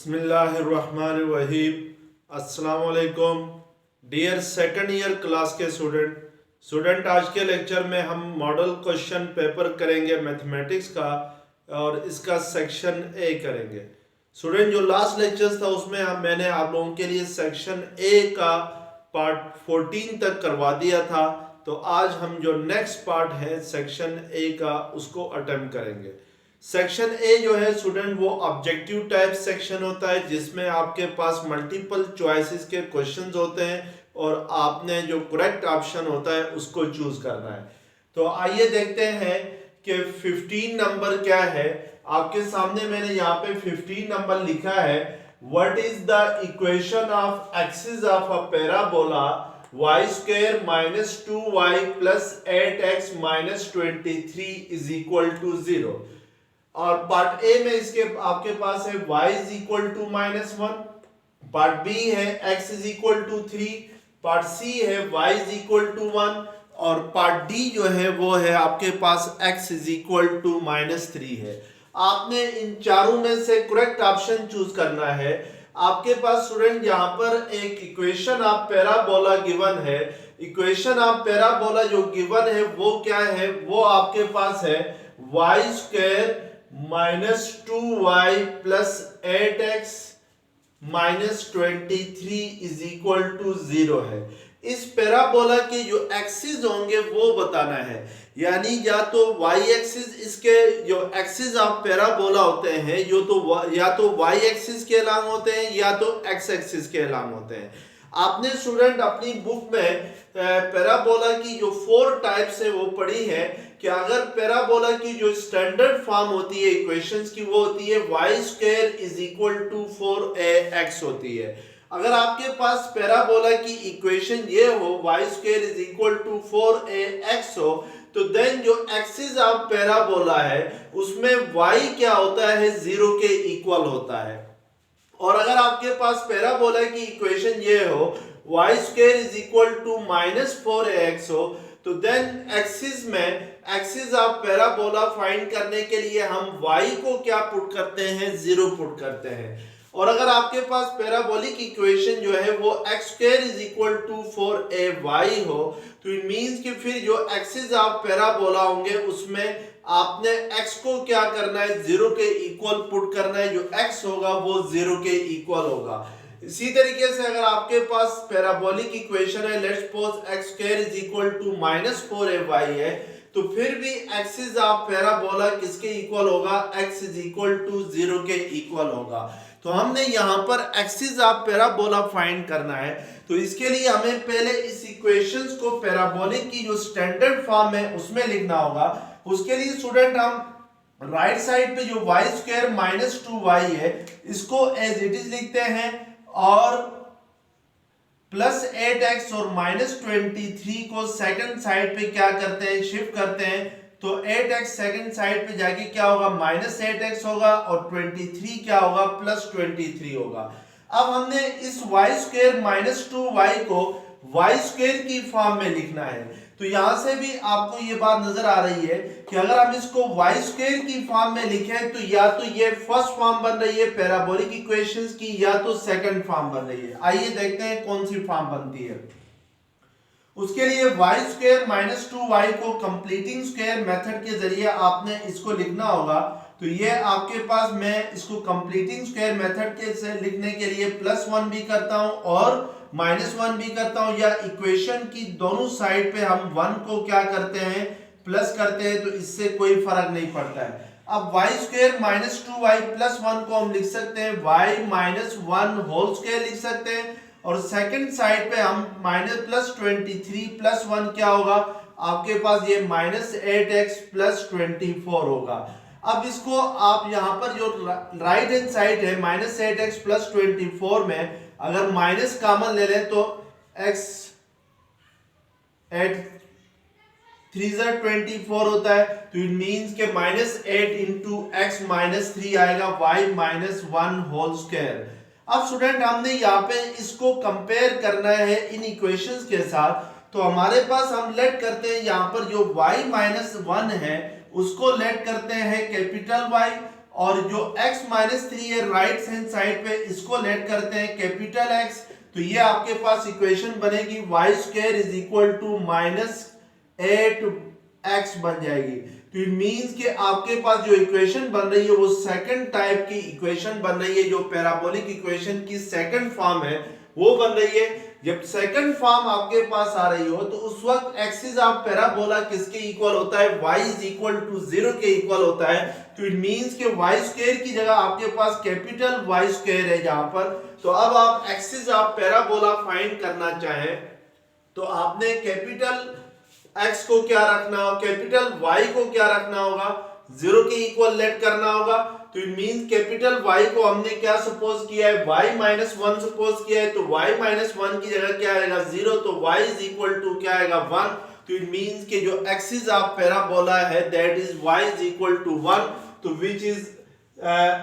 बिस्मिल्लाहिर्रहमानिर्रहीम। अस्सलाम वालेकुम डियर सेकंड ईयर क्लास के स्टूडेंट आज के लेक्चर में हम मॉडल क्वेश्चन पेपर करेंगे मैथमेटिक्स का और इसका सेक्शन ए करेंगे। स्टूडेंट जो लास्ट लेक्चर था उसमें मैंने आप लोगों के लिए सेक्शन ए का पार्ट 14 तक करवा दिया था, तो आज हम जो नेक्स्ट पार्ट है सेक्शन ए का उसको अटेम्प्ट करेंगे। सेक्शन ए जो है स्टूडेंट वो ऑब्जेक्टिव टाइप सेक्शन होता है जिसमें आपके पास मल्टीपल चॉइसेस के क्वेश्चंस होते हैं और आपने जो करेक्ट ऑप्शन होता है उसको चूज करना है। तो आइए देखते हैं कि 15 नंबर क्या है। आपके सामने मैंने यहाँ पे 15 नंबर लिखा है। What is the equation of axis of a parabola y square minus 2y plus 8x minus 23 is equal to 0। और पार्ट ए में इसके आपके पास है y is equal to minus 1, part B है x is equal to 3, part C है y is equal to 1 और part D जो है वो है आपके पास x is equal to minus 3 है। आपने इन चारों में से करेक्ट ऑप्शन चूज करना है। आपके पास स्टूडेंट यहाँ पर एक इक्वेशन ऑफ पैराबोला गिवन है। इक्वेशन ऑफ पैराबोला जो गिवन है वो क्या है, वो आपके पास है y square minus 2y plus 8x minus 23 is equal to 0 है। इस पैराबोला के जो एक्सिस होंगे वो बताना है, यानी या तो y एक्सिस, इसके जो एक्सिस ऑफ पैराबोला होते हैं या तो y एक्सिस के अलांग होते हैं या तो x एक्सिस के अलांग होते हैं। आपने स्टूडेंट अपनी बुक में पैराबोला की जो 4 टाइप्स है वो पढ़ी है कि अगर पैराबोला की जो स्टैंडर्ड फॉर्म होती है इक्वेशंस की वो होती है y square is equal to 4ax होती है। अगर आपके पास पैराबोला की इक्वेशन ये हो y square is equal to 4ax हो तो देन जो एक्सिस ऑफ पैराबोला है उसमें y क्या होता है, 0 के इक्वल होता है। और अगर आपके पास पैराबोला की इक्वेशन ये हो y square is equal to minus 4ax हो तो then axis of parabola find करने के लिए हम y को क्या पुट करते हैं, 0 पुट करते हैं। और अगर आपके पास पैराबोलिक इक्वेशन जो है वो x square is equal to 4ay हो तो इट मींस कि फिर जो एक्सिस ऑफ पैराबोला होंगे उसमें आपने x को क्या करना है, 0 के इक्वल पुट करना है। जो x होगा वो 0 के इक्वल होगा। इसी तरीके से अगर आपके पास पैराबोलिक इक्वेशन है, let's suppose x square is equal to minus 4ay है तो फिर भी एक्सिस ऑफ पैराबोला किसके इक्वल होगा, x इज इक्वल टू 0 के इक्वल होगा। तो हमने यहाँ पर एक्सिस ऑफ पैराबोला फाइंड करना है, तो इसके लिए हमें पहले इस इक्वेशंस को पैराबोलिक की जो स्टैंडर्ड फॉर्म है उसमें लिखना होगा। उसके लिए स्टूडेंट हम राइट साइड पे जो y स्क्वायर माइनस 2y है इसको एज इट इज लिखते हैं और प्लस 8x और माइनस 23 को सेकंड साइड पे क्या करते हैं, शिफ्ट करते हैं। तो 8x सेकंड साइड पे जाके क्या होगा, माइनस 8x होगा और 23 क्या होगा, प्लस 23 होगा। अब हमने इस y स्क्वायर माइनस 2y को y स्क्वायर की फॉर्म में लिखना है। तो यहां से भी आपको ये बात नजर आ रही है कि अगर हम इसको y स्क्वायर की फॉर्म में लिखें तो या तो ये फर्स्ट फॉर्म बन रही है पैराबोलिक इक्वेशंस की या तो सेकंड फॉर्म बन रही है। आइए देखते हैं कौन सी फॉर्म बनती है। उसके लिए y स्क्वायर माइनस 2y को कंप्लीटिंग स्क्वायर मेथड के जरिए आपने इसको लिखना होगा। तो ये आपके पास, मैं इसको कंप्लीटिंग स्क्वायर मेथड के से लिखने के लिए प्लस 1 भी करता हूं और माइनस 1 भी करता हूं, या इक्वेशन की दोनों साइड पे हम 1 को क्या करते हैं, प्लस करते हैं, तो इससे कोई फर्क नहीं पड़ता है। अब y square minus 2y plus 1 को हम लिख सकते हैं y माइनस 1 होल स्क्वायर लिख सकते हैं और सेकंड साइड पे हम माइनस प्लस 23 प्लस 1 क्या होगा आपके पास, ये माइनस 8x प्लस 24 होगा। अब इसको आप यहाँ पर जो राइट हैंड साइड है माइनस 8x प्लस 24 में अगर माइनस कॉमन ले लें तो x 8 3 24 होता है। तो इट मींस के माइनस 8 इंटू एक्स माइनस 3 आएगा y माइनस 1 होल स्क्वायर। अब स्टूडेंट हमने यहाँ पे इसको कंपेयर करना है इन इक्वेशंस के साथ। तो हमारे पास हम लेट करते हैं यहाँ पर जो y माइनस 1 है उसको लेट करते हैं कैपिटल Y और जो x माइनस 3 है राइट हैंड साइड पे, इसको लेट करते हैं कैपिटल X, तो ये आपके पास इक्वेशन बनेगी y square is equal to minus 8x बन जाएगी। तो इट मींस कि आपके पास जो इक्वेशन बन रही है वो सेकंड टाइप की इक्वेशन बन रही है, जो पैराबोलिक इक्वेशन की सेकंड फॉर्म है वो बन रही है। जब सेकंड फॉर्म आपके पास आ रही हो तो उस वक्त एक्सिस ऑफ पैराबोला किसके इक्वल होता है, y इज इक्वल टू 0 के इक्वल होता है। तो इट मींस कि y स्क्वायर की जगह आपके पास कैपिटल Y स्क्वायर है जहां पर। तो अब आप एक्सिस ऑफ पैराबोला फाइंड करना चाहें तो आपने कैपिटल x को क्या रखना हो, कैपिटल Y को क्या रखना होगा, 0 के इक्वल लेट करना होगा। तो इट मींस कैपिटल Y को हमने क्या सपोज किया है, y माइनस 1 सपोज किया है, तो y माइनस 1 की जगह क्या आएगा 0, तो y इज इक्वल टू क्या आएगा 1। तो इट मींस कि जो एक्सिस ऑफ पैराबोला है that is y is equal to 1। तो which is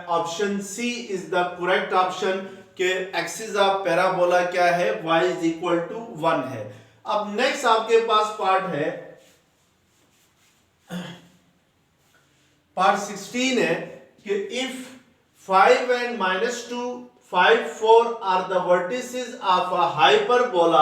option C is the correct option के एक्सिस ऑफ पैराबोला क्या है, y इज इक्वल टू 1 है। अब नेक्स्ट आपके पास पार्ट है, पार्ट 16 है कि if 5 and -2, 5, 4 are the vertices of a hyperbola,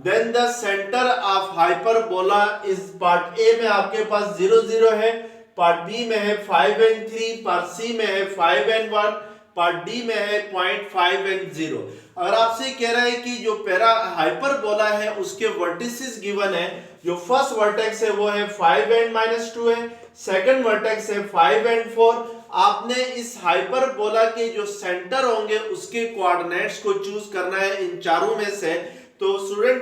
then the center of hyperbola is part A में आपके पास 0, 0 है, पार्ट बी में है 5 and 3, पार्ट सी में है 5 and 1, पार्ट डी में है 0.5 and 0। अगर आपसे कह रहा है कि जो पैरा हाइपरबोला है उसके वर्टिसेस गिवन है, जो फर्स्ट वर्टेक्स है वो है 5 and -2 है, सेकंड वर्टेक्स है 5 and 4। आपने इस हाइपरबोला के जो सेंटर होंगे उसके कोऑर्डिनेट्स को चूज करना है इन चारों में से। तो स्टूडेंट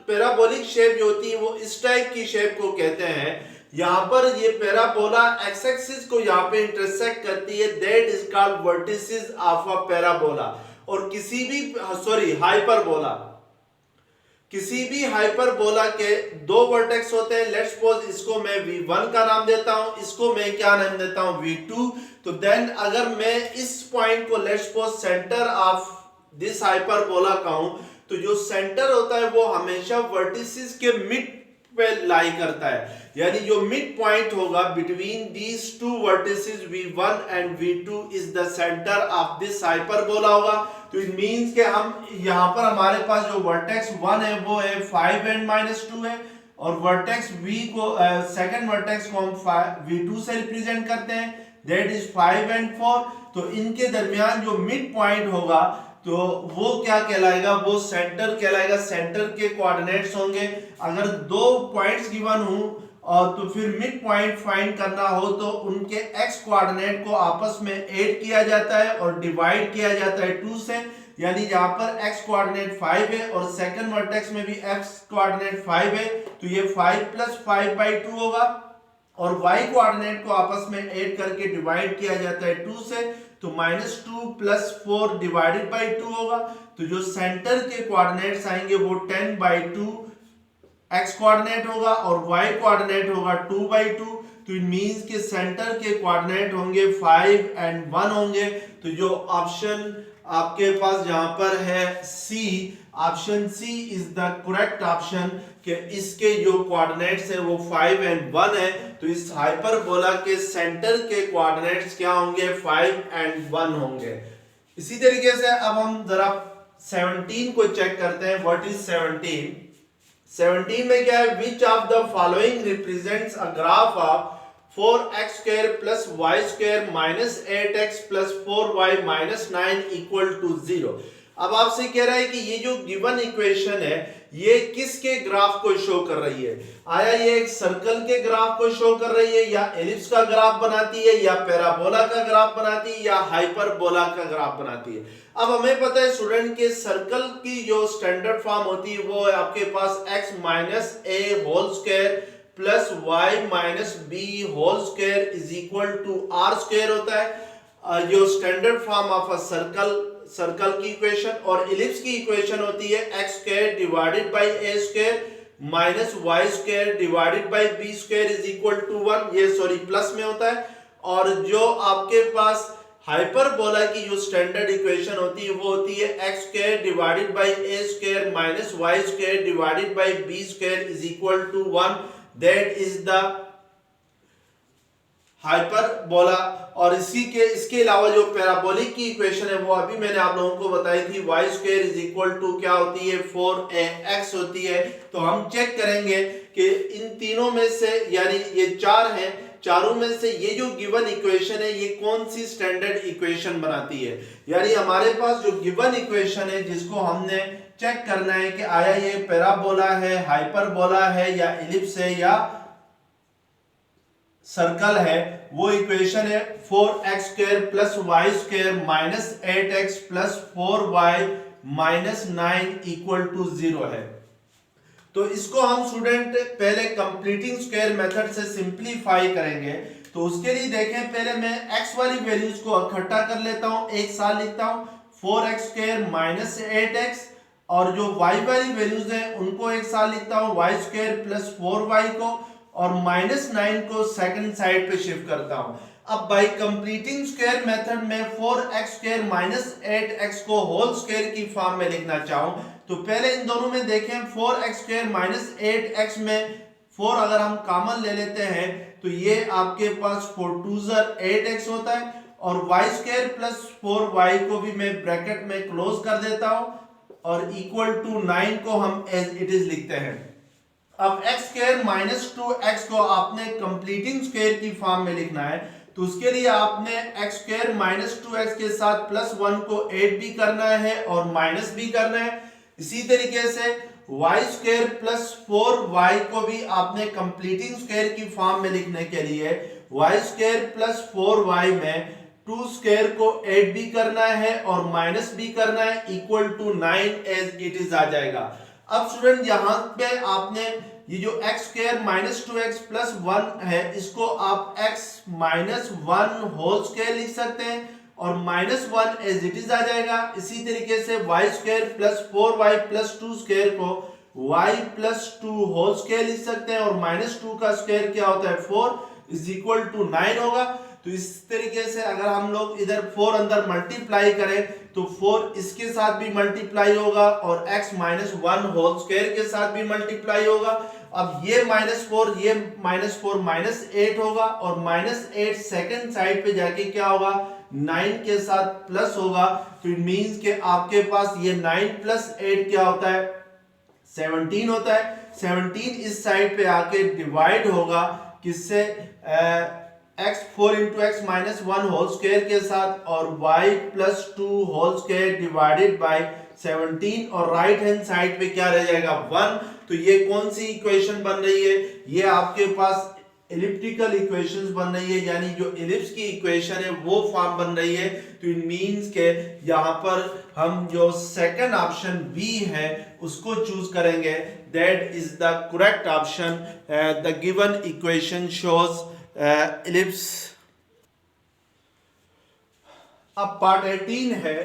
पैराबोलिक शेप जो होती है वो इस टाइप की शेप को कहते हैं। यहाँ पर ये पैराबोला एक्स एक्सिस को यहाँ पे इंटरसेक्ट करती है, that is called vertices of a parabola. और किसी भी हाइपरबोला के दो वर्टेक्स होते हैं। लेट्स सपोज इसको मैं V1 का नाम देता हूं, इसको मैं क्या नाम देता हूं V2। तो देन अगर मैं इस पॉइंट को let's suppose centre of this hyperbola कहूं, तो जो सेंटर होता है वो हमेशा वर्टिसेस के मिड पे लाई करता है, यानी जो मिड पॉइंट होगा between these two vertices V1 and V2 is the centre of this hyperbola होगा। तो इट मींस कि हम यहाँ पर हमारे पास जो वर्टेक्स 1 है वो है 5 and -2 है, और वर्टेक्स V को सेकंड वर्टेक्स को हम V2 से रिप्रेजेंट करते हैं, दैट इज 5 and 4। तो इनके दरमियान जो मिड पॉइंट होगा तो वो क्या कहलाएगा, वो सेंटर कहलाएगा। सेंटर के कोऑर्डिनेट्स होंगे, अगर दो पॉइंट्स गिवन हो और तो फिर मिड पॉइंट फाइंड करना हो तो उनके x कोऑर्डिनेट को आपस में ऐड किया जाता है और डिवाइड किया जाता है 2 से, यानी जहां पर x कोऑर्डिनेट 5 है और सेकंड वर्टेक्स में भी x कोऑर्डिनेट 5 है, तो ये 5 + 5/2 होगा, और y कोऑर्डिनेट को आपस में ऐड करके डिवाइड किया जाता है 2 से, तो -2 + 4 डिवाइडेड बाय 2 होगा। तो जो सेंटर के कोऑर्डिनेट्स आएंगे वो 10/2 x कोऑर्डिनेट होगा और y कोऑर्डिनेट होगा 2/2। तो इट मींस कि सेंटर के कोऑर्डिनेट होंगे 5 and 1 होंगे। तो जो ऑप्शन आपके पास जहां पर है C, option C is the correct option कि इसके जो कोऑर्डिनेट्स है वो 5 and 1 है। तो इस हाइपरबोला के सेंटर के कोऑर्डिनेट्स क्या होंगे, 5 and 1 होंगे। इसी तरीके से अब हम जरा 17 को चेक करते हैं। व्हाट इज 17 में क्या है, which of the following represents a graph of 4x² + y² - 8x + 4y - 9 = 0। अब आपसे कह रहा है कि ये जो गिवन इक्वेशन है ये किसके ग्राफ को शो कर रही है, आया ये एक सर्कल के ग्राफ को शो कर रही है, या एलिप्स का ग्राफ बनाती है, या पैराबोला का ग्राफ बनाती है, या हाइपरबोला का ग्राफ बनाती है। अब हमें पता है स्टूडेंट के सर्कल की जो स्टैंडर्ड फॉर्म होती है वो है आपके पास x - a² + y - b² = r² होता है, जो standard form of a circle की इक्वेशन। और एलिप्स की इक्वेशन होती है x² / a² - y² / b² = 1, ये सॉरी प्लस में होता है। और जो आपके पास हाइपरबोला की जो स्टैंडर्ड इक्वेशन होती है वो होती है x² / a² - y² / b² = 1, that is the hyperbola. और इसके अलावा जो पैराबोलिक की इक्वेशन है वो अभी मैंने आप लोगों को बताई थी, Y square is equal to क्या होती है, 4ax होती है। तो हम चेक करेंगे कि इन तीनों में से, यानी ये चार हैं, चारों में से ये जो गिवन इक्वेशन है ये कौन सी स्टैंडर्ड इक्वेशन बनाती है। यानी हमारे पास जो गिवन इक्वेशन है जिसको हमने चेक करना है कि आया ये पैराबोला है, हाइपरबोला है, या इलिप्स है, या सर्कल है, वो इक्वेशन है 4x square plus Y square minus 8x plus 4y minus 9 equal to 0 है। तो इसको हम स्टूडेंट पहले कंप्लीटिंग स्क्वायर मेथड से सिंपलीफाई करेंगे। तो उसके लिए देखें, पहले मैं x वाली वैल्यूज को इकट्ठा कर लेता हूं, एक साथ लिखता हूं 4x स्क्वायर माइनस 8x, और जो y वाली वैल्यूज हैं उनको एक साथ लिखता हूं y स्क्वायर प्लस 4y को, और माइनस 9 को सेकंड साइड पे शिफ्ट करता हूं। अब बाय कंप्लीटिंग स्क्वायर मेथड में 4x स्क्वायर माइनस 8x को होल स्क्वायर की फॉर्म में लिखना चाहूं, तो पहले इन दोनों में देखें, 4x स्क्वायर माइनस 8x में 4 अगर हम कॉमन ले लेते हैं तो ये आपके पास 4 2 8x होता है, और y स्क्वायर प्लस 4y को भी मैं ब्रैकेट में क्लोज कर देता हूं, और इक्वल टू 9 को हम एज इट इज लिखते हैं। अब x स्क्वायर माइनस 2x को आपने कंप्लीटिंग स्क्वायर की फॉर्म में लिखना है, तो उसके लिए आपने x स्क्वायर माइनस 2x के साथ प्लस 1 को ऐड भी करना है और माइनस भी करना है। इसी तरीके से y स्क्वायर प्लस 4y को भी आपने कंप्लीटिंग स्क्वायर की फॉर्म में लिखने के लिए y स्क्वायर प्लस 4y में 2 स्क्वायर को ऐड भी करना है और माइनस भी करना है, equal to 9 as it is आ जाएगा। अब स्टूडेंट यहाँ पे आपने ये जो x square minus 2x plus 1 है, इसको आप x माइनस 1 होल स्क्वायर लिख सकते हैं, और माइनस 1 एज इट इज आ जाएगा। इसी तरीके से y square plus 4y plus 2 square को y प्लस 2 होल स्क्वायर लिख सकते हैं, और माइनस 2 का स्क्वायर क्या होता है, 4 इज इक्वल टू 9 होगा। तो इस तरीके से अगर हम लोग इधर 4 अंदर मल्टीप्लाई करें तो 4 इसके साथ भी मल्टीप्लाई होगा, और x माइनस 1 होल स्क्वायर के साथ भी मल्टीप्लाई होगा। अब ये माइनस 4 माइनस 8 होगा, और माइनस 8 सेकंड साइड पे जाके क्या होगा, 9 के साथ प्लस होगा। तो इट मींस कि आपके पास ये 9 प्लस 8 क्या होता है, 17 होता है। 17 इस साइड पे आके डिवाइड होगा किससे, x 4 into X minus 1 whole square के साथ, और y plus 2 whole square divided by 17, और राइट हैंड साइड पे क्या रह जाएगा, 1। तो ये कौन सी इक्वेशन बन रही है, ये आपके पास एलिप्टिकल इक्वेशंस बन रही है, यानी जो एलिप्स की इक्वेशन है वो फॉर्म बन रही है। तो इट मींस के यहाँ पर हम जो सेकंड ऑप्शन बी है उसको चूज करेंगे, that is the correct option. The given equation shows ellipse. अब पार्ट 18 है,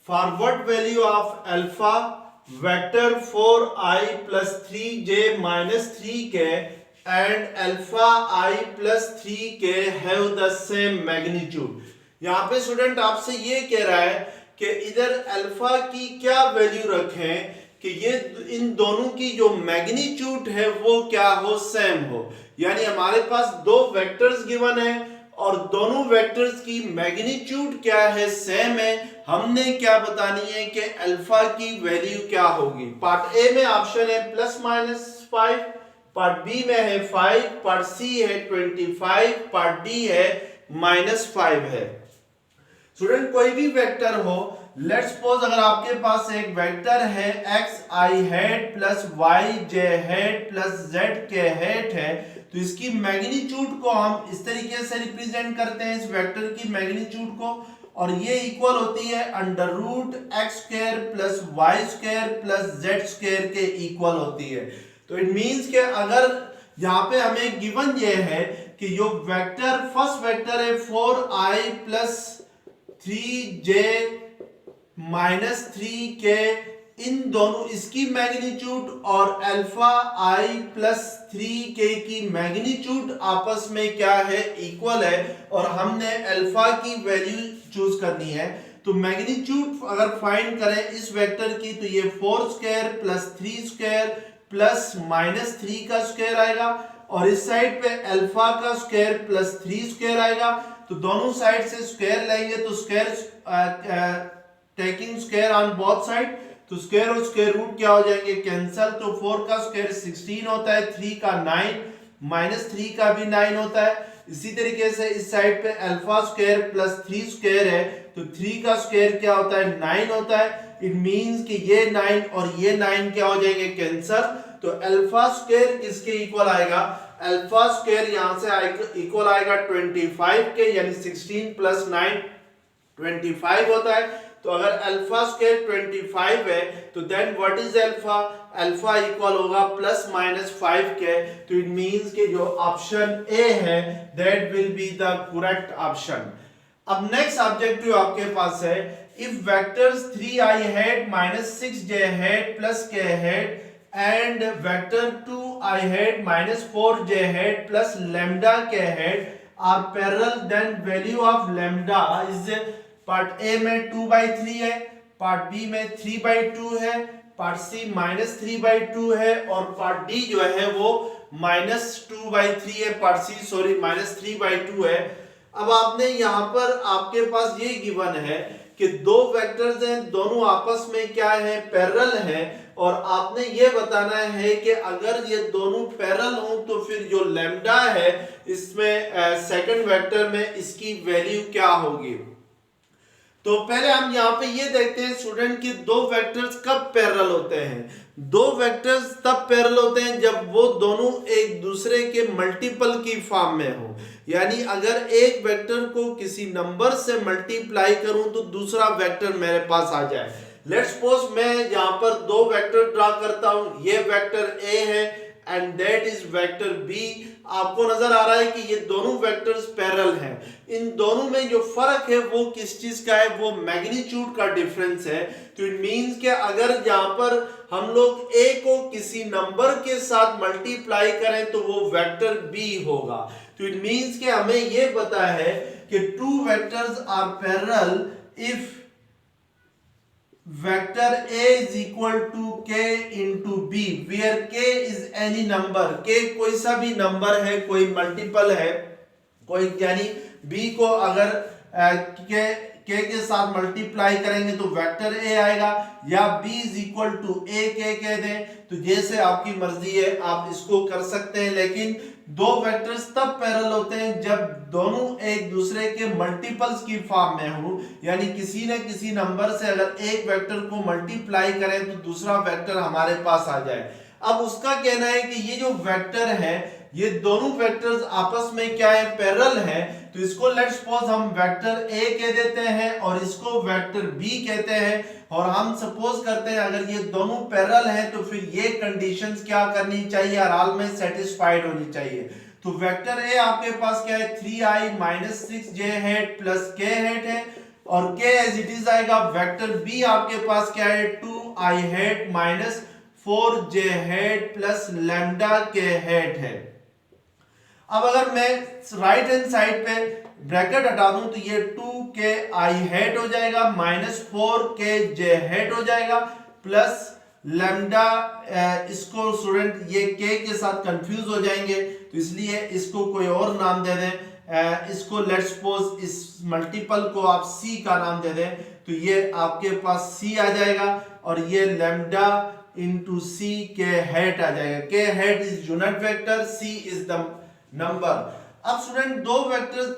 forward value of alpha vector 4i plus 3j minus 3k and alpha i plus 3k have the same magnitude. यहाँ पे student आपसे ये कह रहा है कि इधर अल्फा की क्या वैल्यू रखें कि ये इन दोनों की जो मैग्नीट्यूड है वो क्या हो, सेम हो। यानी हमारे पास दो वेक्टर्स गिवन है और दोनों वेक्टर्स की मैग्नीट्यूड क्या है, सेम है। हमने क्या बतानी है कि अल्फा की वैल्यू क्या होगी। पार्ट ए में ऑप्शन है प्लस माइनस 5, पार्ट बी में है 5, पार्ट सी है 25, पार्ट डी है -5 है। स्टूडेंट कोई भी वेक्टर हो, लेट्स सपोज अगर आपके पास एक वेक्टर है x i hat plus y j hat plus z k hat है, तो इसकी मैग्नीट्यूड को हम इस तरीके से रिप्रेजेंट करते हैं, इस वेक्टर की मैग्नीट्यूड को, और ये इक्वल होती है under root X square plus Y square plus Z square के इक्वल होती है। तो इट मींस कि अगर यहाँ पे हमें गिवन ये है कि जो वेक्टर फर्स्ट वेक्टर है 4i plus 3j minus 3k, इन दोनों इसकी मैग्नीट्यूड और अल्फा i प्लस 3k की मैग्नीट्यूड आपस में क्या है, इक्वल है, और हमने अल्फा की वैल्यू चूज करनी है। तो मैग्नीट्यूड अगर फाइंड करें इस वेक्टर की तो ये 4 स्क्वायर प्लस 3 स्क्वायर प्लस -3 का स्क्वायर आएगा, और इस साइड पे अल्फा का स्क्वायर प्लस 3 स्क्वायर आएगा। तो दोनों साइड से स्क्वायर लेंगे तो square taking square on both side, तो स्क्वायर और स्क्वायर रूट क्या हो जाएंगे, कैंसल। तो 4 का स्क्वायर 16 होता है, 3 का 9, -3 का भी 9 होता है। इसी तरीके से इस साइड पे अल्फा स्क्वायर प्लस 3 स्क्वायर है, तो 3 का स्क्वायर क्या होता है, 9 होता है। इट मींस कि ये 9 और ये 9 क्या हो जाएंगे, कैंसल। तो अल्फा स्क्वायर किसके इक्वल आएगा, अल्फा स्क्वायर यहां से इक्वल आएगा 25 के, यानी 16 प्लस 9 25 होता है। तो अगर अल्फा स्क्वायर 25 है तो then what is alpha, alpha equal होगा प्लस माइनस 5 के। तो इट मींस कि जो ऑप्शन ए है that will be the correct option. अब नेक्स्ट ऑब्जेक्टिव आपके पास है, if vectors 3i hat -6j hat plus k hat and vector 2i hat -4j hat plus lambda k hat are parallel, then value of lambda is, part A में 2/3 है, part B में 3/2 है, part सी -3/2 है और part D जो है वो -2/3 है, पार्ट सी सॉरी -3/2 है। अब आपने यहाँ पर आपके पास ये गिवन है कि दो वेक्टर्स हैं, दोनों आपस में क्या है, पैरेलल है, और आपने ये बताना है कि अगर ये दोनों पैरेलल हों तो फिर जो लैम्डा है इसमें सेकंड वेक्टर में इसकी वैल्यू क्या होगी। तो पहले हम यहाँ पे ये देखते हैं स्टूडेंट कि दो वेक्टर्स कब पैरेलल होते हैं। दो वेक्टर्स तब पैरेलल होते हैं जब वो दोनों एक दूसरे के मल्टीपल की फॉर्म में हो, यानी अगर एक वेक्टर को किसी नंबर से मल्टीप्लाई करूं तो दूसरा वेक्टर मेरे पास आ जाए। लेट्स सपोज मैं यहाँ पर दो वेक्टर ड्रा करता हूं, ये वेक्टर ए है and that is vector B. आपको नजर आ रहा है कि ये दोनों वेक्टर्स पैरेलल हैं। इन दोनों में जो फर्क है वो किस चीज का है, वो मैग्नीट्यूड का डिफरेंस है। तो इट मींस कि अगर यहाँ पर हम लोग ए को किसी नंबर के साथ मल्टीप्लाई करें तो वो वेक्टर बी होगा। तो इट मींस कि हमें ये पता है कि two vectors are parallel if vector A is equal to K into B, where K is any number, K कोई सा भी नंबर है, कोई मल्टीपल है, कोई यानी B को अगर K के साथ मल्टीप्लाई करेंगे तो वेक्टर A आएगा, या B is equal to A K कह दें, तो जैसे आपकी मर्जी है आप इसको कर सकते हैं। लेकिन दो वेक्टर्स तब पैरेलल होते हैं जब दोनों एक दूसरे के मल्टीपल्स की फॉर्म में हो, यानी किसी न किसी नंबर से अगर एक वेक्टर को मल्टीप्लाई करें तो दूसरा वेक्टर हमारे पास आ जाए। अब उसका कहना है कि ये जो वेक्टर है ये दोनों वेक्टर्स आपस में क्या है, पैरेलल है। तो इसको लेट्स सपोज हम वेक्टर ए कह देते हैं और इसको वेक्टर बी कहते हैं, और हम सपोज करते हैं अगर ये दोनों पैरेलल हैं तो फिर ये कंडीशंस क्या करनी चाहिए, हर हाल में सेटिस्फाइड होनी चाहिए। तो वेक्टर ए आपके पास क्या है, 3i - 6j hat plus k had है, और k एज इट इज आएगा। वेक्टर बी आपके पास क्या है, 2i hat -4j hat plus lambda k had है। अब अगर मैं राइट हैंड साइड पे ब्रैकेट हटा दूं तो ये 2ki हैड हो जाएगा, -4kj हैड हो जाएगा, प्लस लैम्डा, इसको स्टूडेंट ये k के साथ कंफ्यूज हो जाएंगे तो इसलिए इसको कोई और नाम दे दें। इसको लेट्स सपोज इस मल्टीपल को आप c का नाम दे दें, तो ये आपके पास c आ जाएगा, और ये lambda into c k hat आ जाएगा। k hat is unit vector, c is the number. अब स्टूडेंट दो वेक्टर्स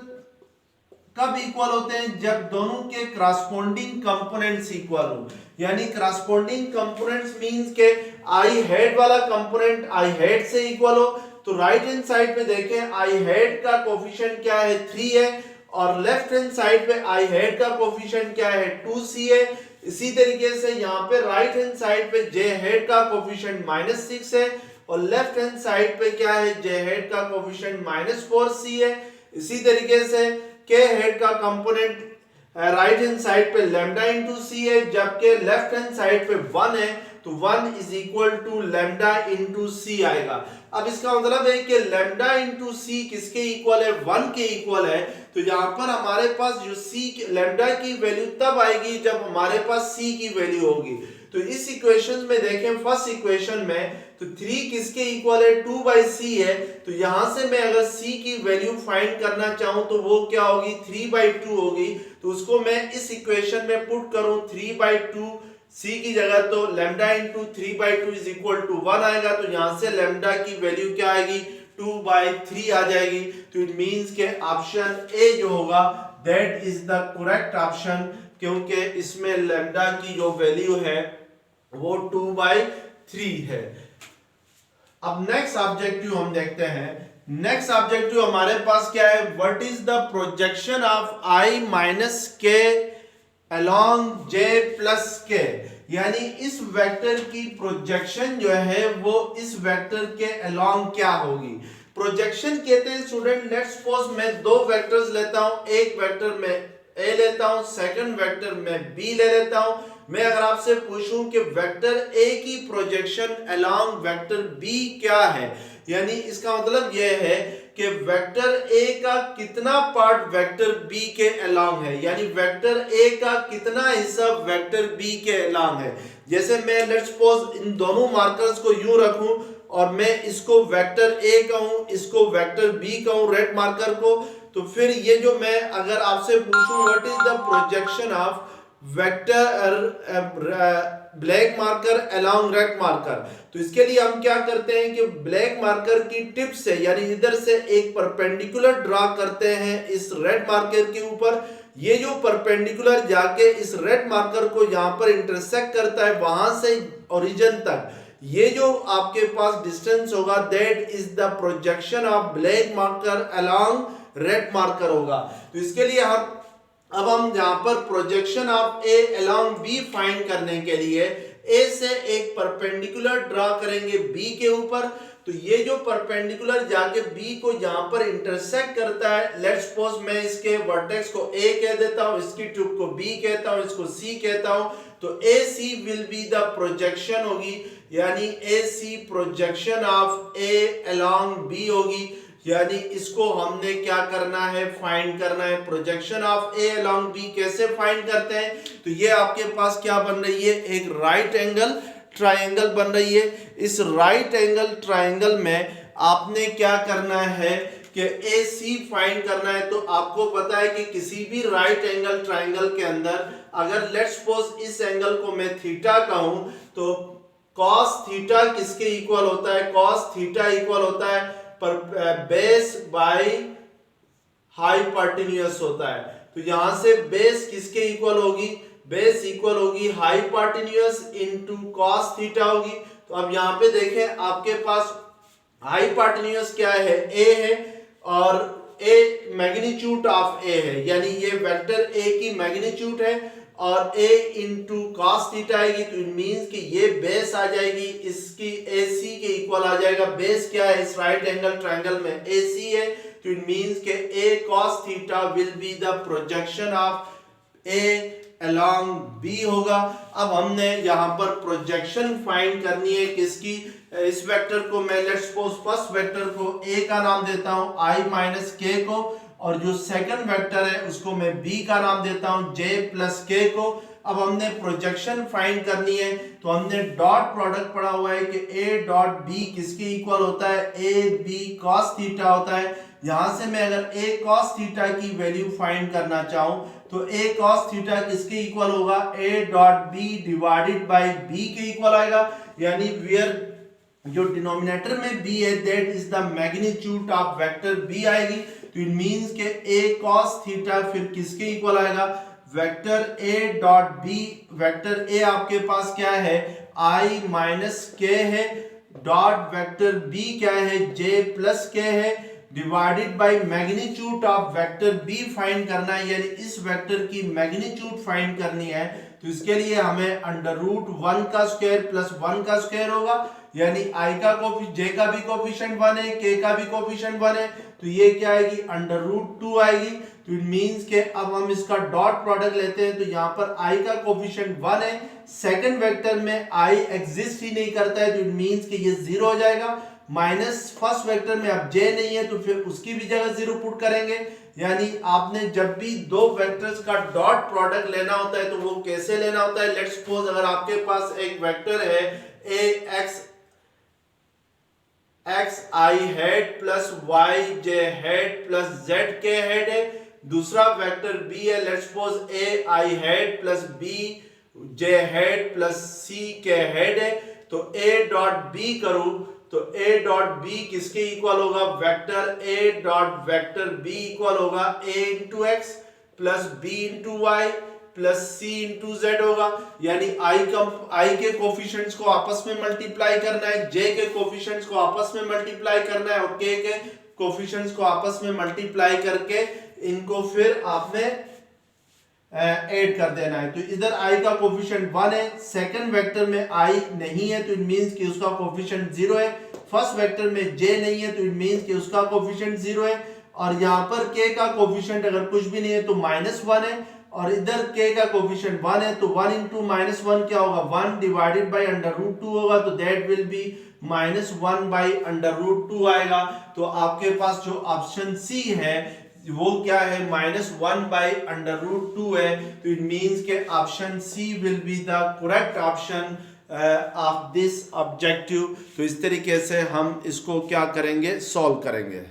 कब इक्वल होते हैं, जब दोनों के करस्पॉन्डिंग कंपोनेंट्स इक्वल हो, यानी करस्पॉन्डिंग कंपोनेंट्स मींस के आई हेड वाला कंपोनेंट आई हेड से इक्वल हो। तो राइट हैंड साइड पे देखें आई हेड का कोफिशिएंट क्या है, 3 है, और लेफ्ट हैंड साइड पे आई हेड का कोफिशिएंट क्या है, 2c है। इसी तरीके से यहाँ पे राइट हैंड साइड पे j हेड का कोफिशिएंट -6 है, और लेफ्ट हैंड साइड पे क्या है, j हेड का कोफिशिएंट -4c है। इसी तरीके से k हेड का कंपोनेंट राइट हैंड साइड पे लैम्डा इंटू c है, जबकि लेफ्ट हैंड साइड पे 1 है, तो 1 is equal to lambda into c आएगा। अब इसका मतलब है कि लैम्डा इंटू c किसके इक्वल है, 1 के इक्वल है। तो यहाँ पर हमारे पास जो c लैम्डा की वैल्यू तब आएगी जब हमारे पास c की वैल्यू होगी। तो इस इक्वेशन में देखें फर्स्ट इक्वेशन में, तो 3 किसके इक्वल है, 2/c है। तो यहां से मैं अगर c की वैल्यू फाइंड करना चाहूं तो वो क्या होगी, 3/2 होगी। तो उसको मैं इस इक्वेशन में पुट करूं 3/2 c की जगह, तो lambda into 3/2 is equal to 1 आएगा। तो यहां से लैम्डा की वैल्यू क्या आएगी, 2/3 आ जाएगी। तो इट मींस के ऑप्शन ए जो होगा that is the correct option, क्योंकि इसमें लैम्डा की जो वैल्यू है वो 2/3 है। अब नेक्स्ट ऑब्जेक्टिव हम देखते हैं। नेक्स्ट ऑब्जेक्टिव हमारे पास क्या है, what is the projection of i minus के along j प्लस के, यानी इस वेक्टर की प्रोजेक्शन जो है वो इस वेक्टर के along क्या होगी। प्रोजेक्शन कहते हैं स्टूडेंट, लेट्स सपोज मैं दो वेक्टर्स लेता हूं, एक वेक्टर में a लेता हूं, सेकंड वेक्टर में b ले लेता हूं। मैं अगर आपसे पूछूं कि वेक्टर a की प्रोजेक्शन along वेक्टर b क्या है, यानी इसका मतलब यह है कि वेक्टर a का कितना पार्ट वेक्टर b के along है, यानी वेक्टर a का कितना हिस्सा वेक्टर b के along है। जैसे मैं लेट्स सपोज इन दोनों मार्कर्स को यूं रखूं और मैं इसको वेक्टर a कहूं, इसको वेक्टर b कहूं, रेड मार्कर को, तो फिर ये जो मैं अगर आपसे पूछूं what is the projection of vector black marker along red marker, तो इसके लिए हम क्या करते हैं कि ब्लैक मार्कर की टिप से यानी इधर से एक परपेंडिकुलर ड्रा करते हैं इस रेड मार्कर के ऊपर। ये जो परपेंडिकुलर जाके इस रेड मार्कर को यहाँ पर इंटरसेक्ट करता है, वहां से ओरिजिन तक ये जो आपके पास डिस्टेंस होगा that is the projection of black marker along red marker होगा। तो इसके लिए हम यहां पर projection of A along B find करने के लिए ए से एक परपेंडिकुलर ड्रा करेंगे बी के ऊपर। तो ये जो परपेंडिकुलर जाके बी को यहां पर इंटरसेक्ट करता है, लेट्स सपोज मैं इसके वर्टेक्स को ए कह देता हूं, इसकी ट्यूब को बी कहता हूं, इसको सी कहता हूं, तो A C will be the projection होगी, यानी A C projection of A along B होगी। यानी इसको हमने क्या करना है, फाइंड करना है। Projection of A along B कैसे फाइंड करते हैं, तो ये आपके पास क्या बन रही है, एक राइट एंगल ट्रायंगल बन रही है। इस राइट एंगल ट्रायंगल में आपने क्या करना है कि ए सी फाइंड करना है। तो आपको पता है कि किसी भी राइट एंगल ट्रायंगल के अंदर अगर लेट्स सपोज इस एंगल को मैं थीटा कहूं, तो कॉस थीटा किसके इक्वल होता है, कॉस थीटा इक्वल होता है पर बेस बाय हाइपोटेन्यूज होता है। तो यहां से बेस किसके इक्वल होगी, बेस इक्वल होगी हाइपोटेन्यूज इनटू कॉस थीटा होगी। तो अब यहां पे देखें आपके पास हाइपोटेन्यूज क्या है, ए है, और ए मैग्नीट्यूड ऑफ ए है, यानी ये वेक्टर ए की मैग्नीट्यूड है और a इंटू कॉस थीटा आएगी। तो इट मींस कि ये बेस आ जाएगी, इसकी AC के इक्वल आ जाएगा। बेस क्या है इस राइट एंगल ट्रायंगल में, AC है। तो इट मींस के a cos theta will be the projection of a along b होगा। अब हमने यहाँ पर प्रोजेक्शन फाइंड करनी है किसकी, इस वेक्टर को मैं लेट्स सपोज फर्स्ट वेक्टर को a का नाम देता हूँ i माइनस k को, और जो सेकंड वेक्टर है उसको मैं b का नाम देता हूं j प्लस k को। अब हमने प्रोजेक्शन फाइंड करनी है, तो हमने डॉट प्रोडक्ट पढ़ा हुआ है कि a डॉट b किसके इक्वल होता है, a b cos थीटा होता है। यहां से मैं अगर a cos थीटा की वैल्यू फाइंड करना चाहूं तो a cos थीटा किसके इक्वल होगा, a dot b divided by b के इक्वल आएगा, यानी वेयर जो डिनोमिनेटर में b है that is the magnitude of vector b आएगी। तो इट मींस के a cos थीटा फिर किसके इक्वल आएगा, vector a dot b, vector a आपके पास क्या है i माइनस k है, डॉट वेक्टर b क्या है j प्लस k है, divided by magnitude of vector b find करना है, यानी इस वेक्टर की मैग्नीट्यूड फाइंड करनी है। तो इसके लिए हमें अंडर रूट 1 का स्क्वायर प्लस 1 का स्क्वायर होगा, यानी i का j का भी कोफिशिएंट 1 है, k का भी कोफिशिएंट 1 है, तो ये क्या आएगी अंडर रूट 2 आएगी। तो इट मींस के अब हम इसका डॉट प्रोडक्ट लेते हैं, तो यहाँ पर i का कोफिशिएंट 1 है, सेकंड वेक्टर में i एग्जिस्ट ही नहीं करता है, तो इट मींस के ये 0 हो जाएगा। माइनस फर्स्ट वेक्टर में अब j नहीं है तो फिर उसकी भी जगह 0 पुट करेंगे। यानी आपने जब भी दो वेक्टर्स का डॉट प्रोडक्ट लेना होता है तो वो कैसे लेना होता है, लेट्स सपोज अगर आपके पास एक वेक्टर है ax X I hat plus Y J hat plus Z K hat है। दूसरा वेक्टर बी है, let's suppose A I hat plus B J hat plus C K hat है। तो ए डॉट बी करूं तो A dot B किसके equal होगा, vector A dot vector B equal होगा A into X plus B into Y plus C into Z होगा। यानी आई के कोफिशिएंट्स को आपस में मल्टीप्लाई करना है, जे के कोफिशिएंट्स को आपस में मल्टीप्लाई करना है और के कोफिशिएंट्स को आपस में मल्टीप्लाई करके इनको फिर आपने ऐड कर देना है। तो इधर i का कोफिशिएंट 1 है, सेकंड वेक्टर में i नहीं है तो इट मींस कि उसका कोफिशिएंट 0 है। फर्स्ट वेक्टर में j नहीं है तो इट मींस कि उसका कोफिशिएंट 0 है। और यहाँ पर k का कोफिशिएंट अगर कुछ भी नहीं है तो -1 है और इधर k का कोफिशिएंट 1 है तो 1 इंटू -1 क्या होगा, 1 डिवाइडेड बाई √2 होगा। तो दैट विल बी -1 बाई √2 आएगा। तो आपके पास जो ऑप्शन सी है वो क्या है, -1 बाई √2 है। तो इट मींस के option C will be the correct option of this objective. तो इस तरीके से हम इसको क्या करेंगे, सॉल्व करेंगे।